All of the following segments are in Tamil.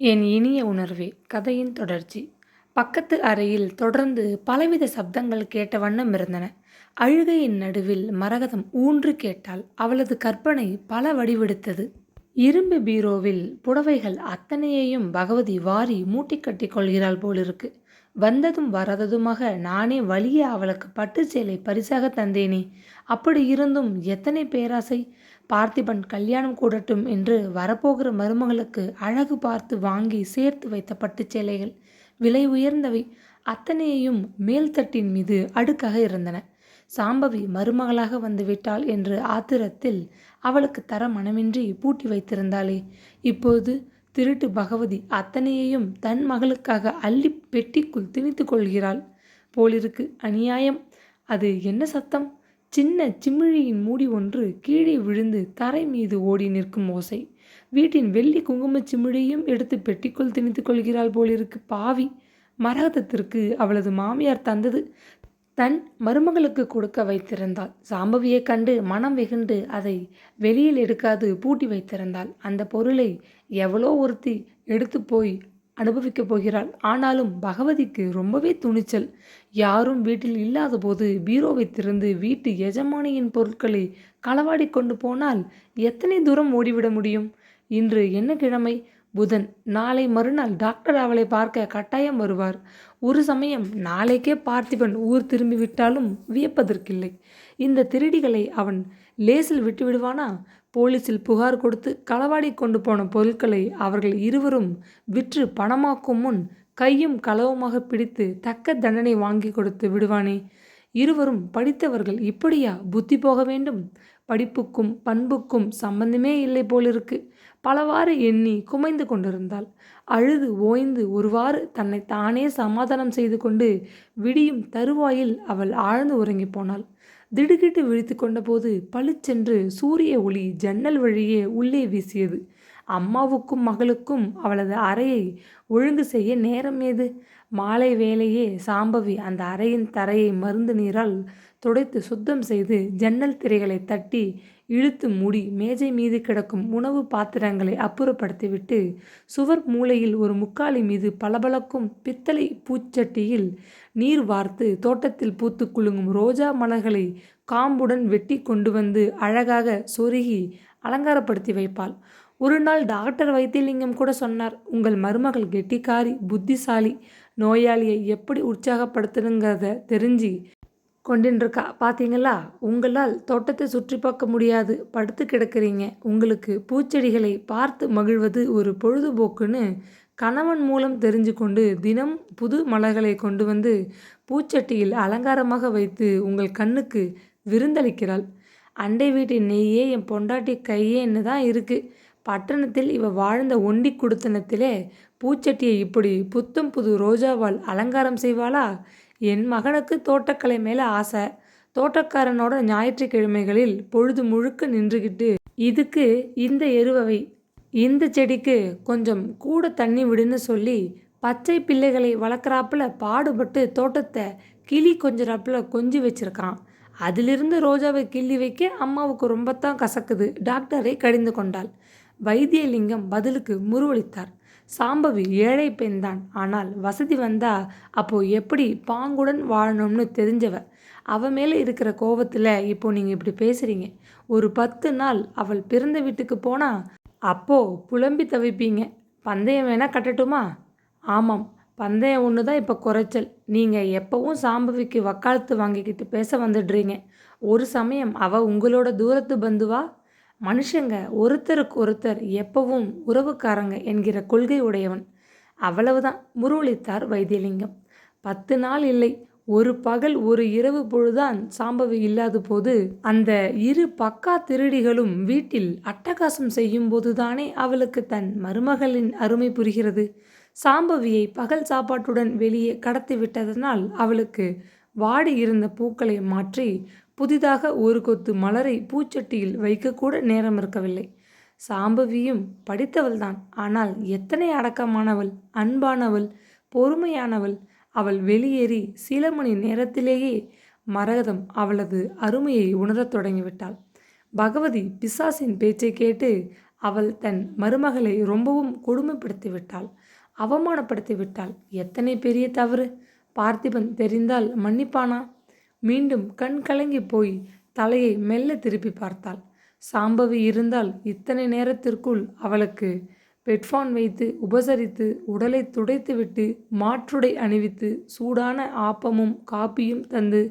என் இனிய உணர்வே கதையின் தொடர்ச்சி. பக்கத்து அறையில் தொடர்ந்து பலவித சப்தங்கள் கேட்ட வண்ணம் இருந்தன. அழுகையின் நடுவில் மரகதம் ஊன்று கேட்டாள். அவளது கற்பனை பல வடிவெடுத்தது. இரும்பு பீரோவில் புடவைகள் அத்தனையையும் பகவதி வாரி மூட்டைக்கட்டி கொள்கிறாள் போலிருக்கு. வந்ததும் வராததுமாக நானே வலிய அவளுக்கு பட்டுச் சேலை பரிசாக தந்தேனே. அப்படி இருந்தும் எத்தனை பேராசை! பார்த்திபன் கல்யாணம் கூடட்டும் என்று வரப்போகிற மருமகளுக்கு அழகு பார்த்து வாங்கி சேர்த்து வைத்த பட்டுச் சேலைகள் விலை உயர்ந்தவை. அத்தனையையும் மேல்தட்டின் மீது அடுக்காக இருந்தன. சாம்பவி மருமகளாக வந்துவிட்டாள் என்று ஆத்திரத்தில் அவளுக்கு தர மனமின்றி பூட்டி வைத்திருந்தாளே, இப்போது திருட்டு பகவதி அத்தனையையும் தன் மகளுக்காக அள்ளி பெட்டிக்குள் திணித்து கொள்கிறாள் போலிருக்கு. அநியாயம்! அது என்ன சத்தம்? சின்ன சிமிழியின் மூடி ஒன்று கீழே விழுந்து தரை மீது ஓடி நிற்கும் ஓசை. வீட்டின் வெள்ளி குங்குமச் சிமிழியும் எடுத்து பெட்டிக்குள் திணித்து கொள்கிறாள் போலிருக்கு. பாவி! மரகதத்திற்கு அவளது மாமியார் தந்தது தன் மருமகளுக்கு கொடுக்க வைத்திருந்தாள். சாம்பவியை கண்டு மனம் வெகுண்டு அதை வெளியில் எடுக்காது பூட்டி வைத்திருந்தாள். அந்த பொருளை எவ்வளோ ஒருத்தி எடுத்து போய் அனுபவிக்கப் போகிறாள். ஆனாலும் பகவதிக்கு ரொம்பவே துணிச்சல். யாரும் வீட்டில் இல்லாத போது பீரோவை திறந்து வீட்டு எஜமானியின் பொருட்களை களவாடி கொண்டு போனால் எத்தனை தூரம் ஓடிவிட முடியும்? இன்று என்ன கிழமை? புதன். நாளை மறுநாள் டாக்டர் அவளை பார்க்க கட்டாயம் வருவார். ஒரு சமயம் நாளைக்கே பார்த்திபன் ஊர் திரும்பிவிட்டாலும் வியப்பதற்கில்லை. இந்த திருடிகளை அவன் லேசில் விட்டு விடுவானா? போலீசில் புகார் கொடுத்து களவாடி கொண்டு போன பொருட்களை அவர்கள் இருவரும் விற்று பணமாக்கும் முன் கையும் களவுமாக பிடித்து தக்க தண்டனை வாங்கி கொடுத்து விடுவானே. இருவரும் படித்தவர்கள், இப்படியா புத்தி போக வேண்டும்? படிப்புக்கும் பண்புக்கும் சம்பந்தமே இல்லை போலிருக்கு. பலவாறு எண்ணி குமைந்து கொண்டிருந்தாள். அழுது ஓய்ந்து ஒருவாறு தன்னை தானே சமாதானம் செய்து கொண்டு விடியும் தருவாயில் அவள் ஆழ்ந்து உறங்கி போனாள். திடுக்கிட்டு விழித்து கொண்டபோது பளிச்சென்று சூரிய ஒளி ஜன்னல் வழியே உள்ளே வீசியது. அம்மாவுக்கும் மகளுக்கும் அவளது அறையை ஒழுங்கு செய்ய நேரம் ஏது? மாலை வேளையே சாம்பவி அந்த அறையின் தரையை மருந்து நீரால் துடைத்து சுத்தம் செய்து ஜன்னல் திரைகளை தட்டி இழுத்து மூடி மேஜை மீது கிடக்கும் உணவு பாத்திரங்களை அப்புறப்படுத்திவிட்டு சுவர் மூலையில் ஒரு முக்காலி மீது பளபளக்கும் பித்தளை பூச்சட்டியில் நீர் வார்த்து தோட்டத்தில் பூத்து குலுங்கும் ரோஜா மலர்களை காம்புடன் வெட்டி கொண்டு வந்து அழகாக சொருகி அலங்காரப்படுத்தி வைப்பாள். ஒரு நாள் டாக்டர் வைத்தியலிங்கம் கூட சொன்னார், உங்கள் மருமகள் கெட்டிக்காரி, புத்திசாலி, நோயாளியை எப்படி உற்சாகப்படுத்தணுங்கிறத தெரிஞ்சு கொண்டின்றிருக்கா பார்த்தீங்களா? உங்களால் தோட்டத்தை சுற்றி பார்க்க முடியாது, படுத்து கிடக்கிறீங்க. உங்களுக்கு பூச்செடிகளை பார்த்து மகிழ்வது ஒரு பொழுதுபோக்குன்னு கணவன் மூலம் தெரிஞ்சு கொண்டு தினம் புது மலர்களை கொண்டு வந்து பூச்சட்டியில் அலங்காரமாக வைத்து உங்கள் கண்ணுக்கு விருந்தளிக்கிறாள். அண்டை வீட்டின் நெய்யே என் பொண்டாட்டி கையேன்னு தான் இருக்குது. பட்டணத்தில் இவ வாழ்ந்த ஒண்டி குடுத்தனத்திலே பூச்சட்டியை இப்படி புத்தம் புது ரோஜாவால் அலங்காரம் செய்வாளா? என் மகனுக்கு தோட்டக்கலை மேலே ஆசை. தோட்டக்காரனோட ஞாயிற்றுக்கிழமைகளில் பொழுது முழுக்க நின்றுக்கிட்டு இதுக்கு இந்த எருவை, இந்த செடிக்கு கொஞ்சம் கூட தண்ணி விடுன்னு சொல்லி பச்சை பிள்ளைகளை வளர்க்குறாப்புல பாடுபட்டு தோட்டத்தை கிளி கொஞ்சறாப்புல கொஞ்சி வச்சிருக்கான். அதிலிருந்து ரோஜாவை கிள்ளி வைக்க அம்மாவுக்கு ரொம்பத்தான் கசக்குது. டாக்டரை கடிந்து கொண்டாள். வைத்தியலிங்கம் பதிலுக்கு முருவளித்தார். சாம்பவி ஏழை பெண்தான், ஆனால் வசதி வந்தா அப்போ எப்படி பாங்குடன் வாழணும்னு தெரிஞ்சவ. அவ மேலே இருக்கிற கோவத்தில் இப்போ நீங்கள் இப்படி பேசுகிறீங்க. ஒரு 10 நாள் அவள் பிறந்த வீட்டுக்கு போனா அப்போ புலம்பி தவிப்பீங்க. பந்தயம் வேணா கட்டட்டுமா? ஆமாம், பந்தயம் ஒன்று தான் இப்போ குறைச்சல். நீங்கள் எப்பவும் சாம்பவிக்கு வக்காலத்து வாங்கிக்கிட்டு பேச வந்துடுறீங்க. ஒரு சமயம் அவள் உங்களோட தூரத்து பந்துவா? மனுஷங்க ஒருத்தருக்கு ஒருத்தர் எப்பவும் உறவுக்காரங்க என்கிற கொள்கை உடையவன். அவ்வளவுதான், முருவளித்தார் வைத்தியலிங்கம். 10 நாள் இல்லை, ஒரு பகல் ஒரு இரவு பொழுதுதான் சாம்பவி இல்லாத போது அந்த இரு பக்கா திருடிகளும் வீட்டில் அட்டகாசம் செய்யும் போதுதானே அவளுக்கு தன் மருமகளின் அருமை புரிகிறது. சாம்பவியை பகல் சாப்பாட்டுடன் வெளியே கடத்தி விட்டதனால் அவளுக்கு வாடி இருந்த பூக்களை மாற்றி புதிதாக ஒரு கொத்து மலரை பூச்சட்டியில் வைக்கக்கூட நேரம் இருக்கவில்லை. சாம்பவியும் படித்தவள்தான், ஆனால் எத்தனை அடக்கமானவள், அன்பானவள், பொறுமையானவள். அவள் வெளியேறி சில மணி நேரத்திலேயே மரகதம் அவளது அருமையை உணரத் தொடங்கிவிட்டாள். பகவதி பிசாசின் பேச்சை கேட்டு அவள் தன் மருமகளை ரொம்பவும் கொடுமைப்படுத்தி விட்டாள், அவமானப்படுத்தி விட்டாள். எத்தனை பெரிய தவறு! பார்த்திபன் தெரிந்தால் மன்னிப்பானா? மீண்டும் கண் கலங்கி போய் தலையை மெல்ல திருப்பி பார்த்தாள். சாம்பவி இருந்தால் இத்தனை நேரத்திற்குள் அவளுக்கு பெட்ஃபான் வைத்து உபசரித்து உடலை துடைத்துவிட்டு மாற்றுடை அணிவித்து சூடான ஆப்பமும் காப்பியும் தந்து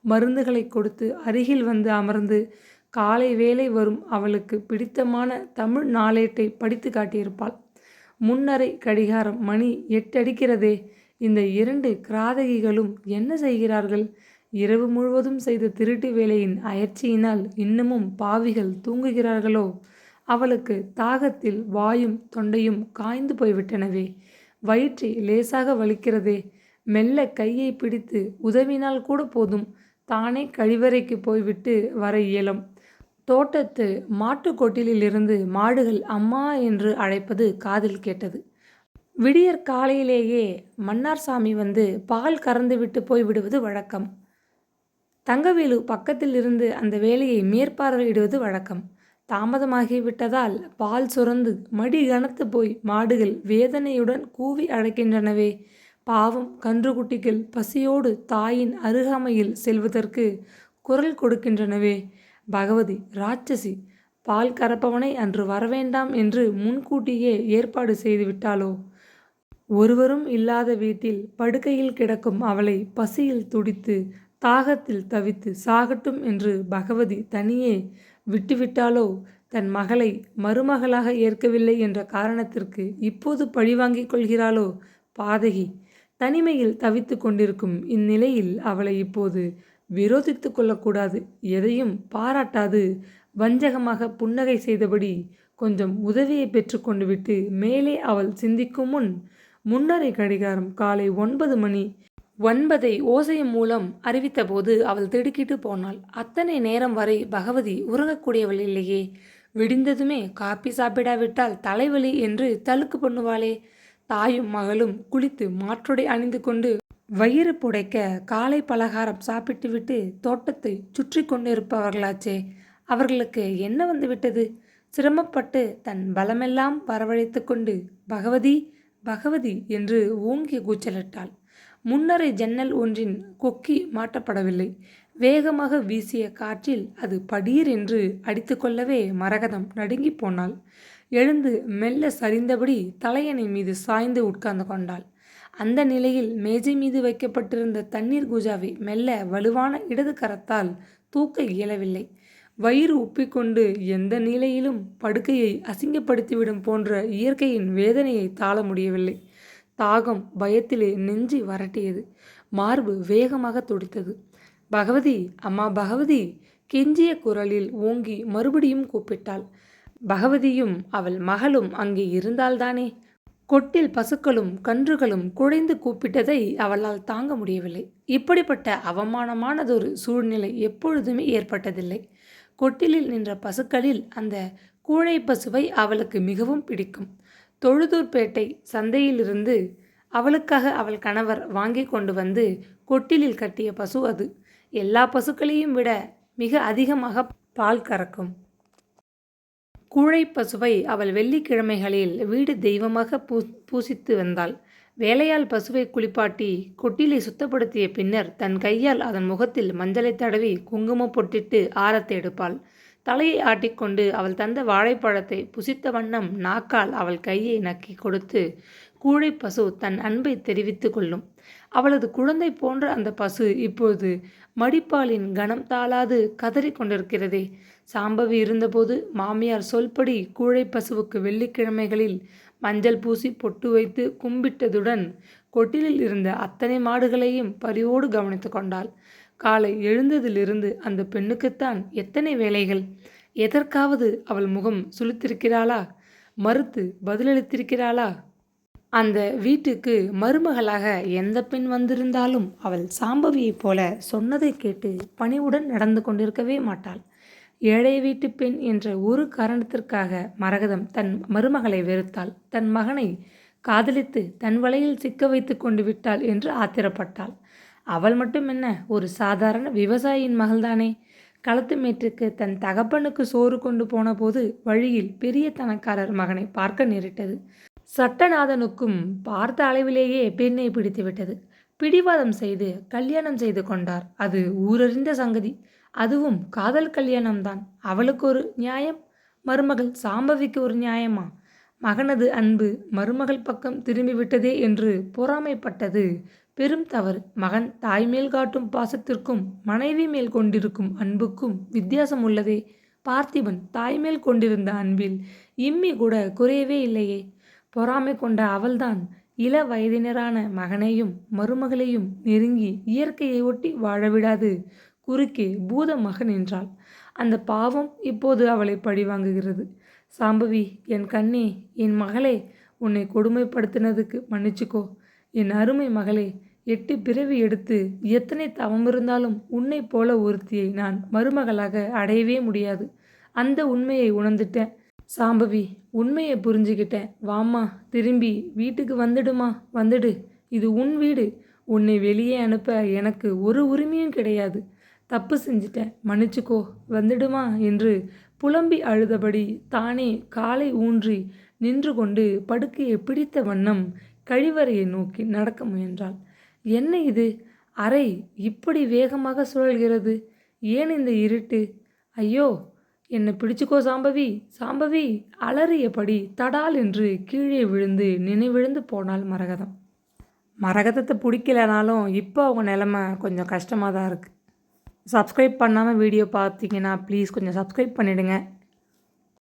மருந்துகளை கொடுத்து அருகில் வந்து அமர்ந்து காலை வேளை வரும் அவளுக்கு பிடித்தமான தமிழ் நாளேட்டை படித்து காட்டியிருப்பாள். முன்னரை கடிகாரம் மணி 8 அடிக்கிறதே. இந்த 2 கிராதகிகளும் என்ன செய்கிறார்கள்? இரவு முழுவதும் செய்த திருட்டு வேலையின் அயற்சியினால் இன்னமும் பாவிகள் தூங்குகிறார்களோ? அவளுக்கு தாகத்தில் வாயும் தொண்டையும் காய்ந்து போய்விட்டனவே. வயிற்றை லேசாக வலிக்கிறதே. மெல்ல கையை பிடித்து உதவினால் கூட போதும். தானே கழிவறைக்கு போய்விட்டு வர இயலும். தோட்டத்து மாட்டுக்கொட்டிலிருந்து மாடுகள் அம்மா என்று அழைப்பது காதில் கேட்டது. விடியற் காலையிலேயே மன்னார்சாமி வந்து பால் கறந்துவிட்டு போய்விடுவது வழக்கம். தங்கவேலு பக்கத்தில் இருந்து அந்த வேலையை மேற்பார்வையிடுவது வழக்கம். தாமதமாகிவிட்டதால் பால் சுரந்து மடி கனத்து போய் மாடுகள் வேதனையுடன் கூவி அழைக்கின்றனவே. பாவம் கன்றுக்குட்டிகள் பசியோடு தாயின் அருகாமையில் செல்வதற்கு குரல் கொடுக்கின்றனவே. பகவதி ராட்சசி! பால் கறப்பவனை அன்று வரவேண்டாம் என்று முன்கூட்டியே ஏற்பாடு செய்துவிட்டாளோ? ஒருவரும் இல்லாத வீட்டில் படுக்கையில் கிடக்கும் அவளை பசியில் துடித்து தாகத்தில் தவித்து சாகட்டும் என்று பகவதி தனியே விட்டுவிட்டாளோ? தன் மகளை மருமகளாக ஏற்கவில்லை என்ற காரணத்திற்கு இப்போது பழிவாங்கிக் கொள்கிறாளோ? பாதகி! தனிமையில் தவித்து கொண்டிருக்கும் இந்நிலையில் அவளை இப்போது விரோதித்து கொள்ளக்கூடாது. எதையும் பாராட்டாது வஞ்சகமாக புன்னகை செய்தபடி கொஞ்சம் உதவியை பெற்று கொண்டு விட்டு மேலே அவள் சிந்திக்கும் முன் முன்னரை கடிகாரம் காலை 9 மணி 9 ஓசை மூலம் அறிவித்தபோது அவள் திடுக்கிட்டு போனாள். அத்தனை நேரம் வரை பகவதி உறங்கக்கூடியவள் இல்லையே. விடிந்ததுமே காப்பி சாப்பிடாவிட்டால் தலைவலி என்று தழுக்கு பண்ணுவாளே. தாயும் மகளும் குளித்து மாற்றுடை அணிந்து கொண்டு வயிறு புடைக்க காலை பலகாரம் சாப்பிட்டுவிட்டு தோட்டத்தை சுற்றி கொண்டிருப்பவர்களாச்சே. அவர்களுக்கு என்ன வந்துவிட்டது? சிரமப்பட்டு தன் பலமெல்லாம் வரவழைத்து கொண்டு பகவதி பகவதி என்று ஓங்கி கூச்சலிட்டாள். முன்னரை ஜன்னல் ஒன்றின் கொக்கி மாட்டப்படவில்லை. வேகமாக வீசிய காற்றில் அது படீர் என்று அடித்து கொள்ளவே மரகதம் நடுங்கி போனாள். எழுந்து மெல்ல சரிந்தபடி தலையணை மீது சாய்ந்து உட்கார்ந்து கொண்டாள். அந்த நிலையில் மேஜை மீது வைக்கப்பட்டிருந்த தண்ணீர் கூஜாவை மெல்ல வலுவான இடது கரத்தால் தூக்க இயலவில்லை. வயிறு உப்பிக்கொண்டு எந்த நிலையிலும் படுக்கையை அசிங்கப்படுத்திவிடும் போன்ற இயற்கையின் வேதனையை தாழ முடியவில்லை. தாகம் பயத்திலே நெஞ்சி வரட்டியது. மார்பு வேகமாக துடித்தது. பகவதி, அம்மா பகவதி! கெஞ்சிய குரலில் ஓங்கி மறுபடியும் கூப்பிட்டாள். பகவதியும் அவள் மகளும் அங்கே இருந்தால்தானே. கொட்டில் பசுக்களும் கன்றுகளும் குழைந்து கூப்பிட்டதை அவளால் தாங்க முடியவில்லை. இப்படிப்பட்ட அவமானமானதொரு சூழ்நிலை எப்பொழுதுமே ஏற்பட்டதில்லை. கொட்டிலில் நின்ற பசுக்களில் அந்த கூழை பசுவை அவளுக்கு மிகவும் பிடிக்கும். தொழுதூர்பேட்டை சந்தையிலிருந்து அவளுக்காக அவள் கணவர் வாங்கி கொண்டு வந்து கொட்டிலில் கட்டிய பசு அது. எல்லா பசுக்களையும் விட மிக அதிகமாக பால் கறக்கும். கூழை பசுவை அவள் வெள்ளிக்கிழமைகளில் வீடு தெய்வமாக பூசித்து வந்தாள். வேலையால் பசுவை குளிப்பாட்டி கொட்டிலை சுத்தப்படுத்திய பின்னர் தன் கையால் அதன் முகத்தில் மஞ்சளை தடவி குங்குமம் பொட்டிட்டு ஆரத்தை எடுப்பாள். தலையை ஆட்டிக்கொண்டு அவள் தந்த வாழைப்பழத்தை புசித்த வண்ணம் நாக்கால் அவள் கையை நக்கி கொடுத்து கூழை பசு தன் அன்பை தெரிவித்து கொள்ளும். அவளது குழந்தை போன்ற அந்த பசு இப்போது மடிப்பாலின் கனம் தாளாது கதறி கொண்டிருக்கிறதே. சாம்பவி இருந்தபோது மாமியார் சொல்படி கூழை பசுவுக்கு வெள்ளிக்கிழமைகளில் மஞ்சள் பூசி பொட்டு வைத்து கும்பிட்டதுடன் கொட்டிலில் இருந்த அத்தனை மாடுகளையும் பரிவோடு கவனித்து கொண்டாள். காலை எழுந்ததிலிருந்து அந்த பெண்ணுக்குத்தான் எத்தனை வேலைகள்! எதற்காவது அவள் முகம் சுளித்திருக்கிறாளா? மறுத்து பதிலளித்திருக்கிறாளா? அந்த வீட்டுக்கு மருமகளாக எந்த பெண் வந்திருந்தாலும் அவள் சாம்பவியைப் போல சொன்னதை கேட்டு பணிவுடன் நடந்து கொண்டிருக்கவே மாட்டாள். ஏழை வீட்டு பெண் என்ற ஒரு காரணத்திற்காக மரகதம் தன் மருமகளை வெறுத்தாள். தன் மகனை காதலித்து தன் வலையில் சிக்க வைத்து கொண்டு விட்டாள் என்று ஆத்திரப்பட்டாள். அவள் மட்டும் என்ன, ஒரு சாதாரண விவசாயியின் மகள்தானே. களத்து மேட்டுக்கு தன் தகப்பனுக்கு சோறு கொண்டு போனபோது வழியில் பெரிய தனக்காரர் மகனை பார்க்க நேரிட்டது. சட்டநாதனுக்கும் பார்த்த அளவிலேயே பெண்ணை பிடித்துவிட்டது. பிடிவாதம் செய்து கல்யாணம் செய்து கொண்டார். அது ஊரறிந்த சங்கதி. அதுவும் காதல் கல்யாணம்தான். அவளுக்கு ஒரு நியாயம், மருமகள் சாம்பவிக்கு ஒரு நியாயமா? மகனது அன்பு மருமகள் பக்கம் திரும்பிவிட்டதே என்று பொறாமைப்பட்டது பெரும் தவறு. மகன் தாய் மேல் காட்டும் பாசத்திற்கும் மனைவி மேல் கொண்டிருக்கும் அன்புக்கும் வித்தியாசம் உள்ளதே. பார்த்திபன் தாய் மேல் கொண்டிருந்த அன்பில் இம்மி கூட குறையவே இல்லையே. பொறாமை கொண்ட அவள்தான் இள வயதினரான மகனையும் மருமகளையும் நெருங்கி இயற்கையை ஒட்டி வாழவிடாது குறுக்கே பூத மகன் என்றாள். அந்த பாவம் இப்போது அவளை பழிவாங்குகிறது. சாம்பவி, என் கண்ணே, என் மகளே, உன்னை கொடுமைப்படுத்தினதுக்கு மன்னிச்சுக்கோ. என் அருமை மகளே, 8 பிறவி எடுத்து எத்தனை தவம் இருந்தாலும் உன்னை போல ஒருத்தியை நான் மருமகளாக அடையவே முடியாது. அந்த உண்மையை உணர்ந்துட்டேன். சாம்பவி, உண்மையை புரிஞ்சுக்கிட்டேன். வாம்மா, திரும்பி வீட்டுக்கு வந்துடுமா, வந்துடு. இது உன் வீடு. உன்னை வெளியே அனுப்ப எனக்கு ஒரு உரிமையும் கிடையாது. தப்பு செஞ்சிட்டேன், மன்னிச்சுக்கோ, வந்துடுமா என்று புலம்பி அழுதபடி தானே காலை ஊன்றி நின்று கொண்டு படுக்கையை பிடித்த வண்ணம் கழிவறையை நோக்கி நடக்க முயன்றாள். என்ன இது? அறை இப்படி வேகமாக சுழல்கிறது. ஏன் இந்த இருட்டு? ஐயோ, என்னை பிடிச்சுக்கோ சாம்பவி, சாம்பவி! அலறியபடி தடால் என்று கீழே விழுந்து நினைவிழந்து போனாள் மரகதம். மரகதத்தை பிடிக்கலனாலும் இப்போ அவங்க நிலமை கொஞ்சம் கஷ்டமாக தான் இருக்குது. சப்ஸ்கிரைப் பண்ணாமல் வீடியோ பார்த்தீங்கன்னா ப்ளீஸ் கொஞ்சம் சப்ஸ்கிரைப் பண்ணிவிடுங்க.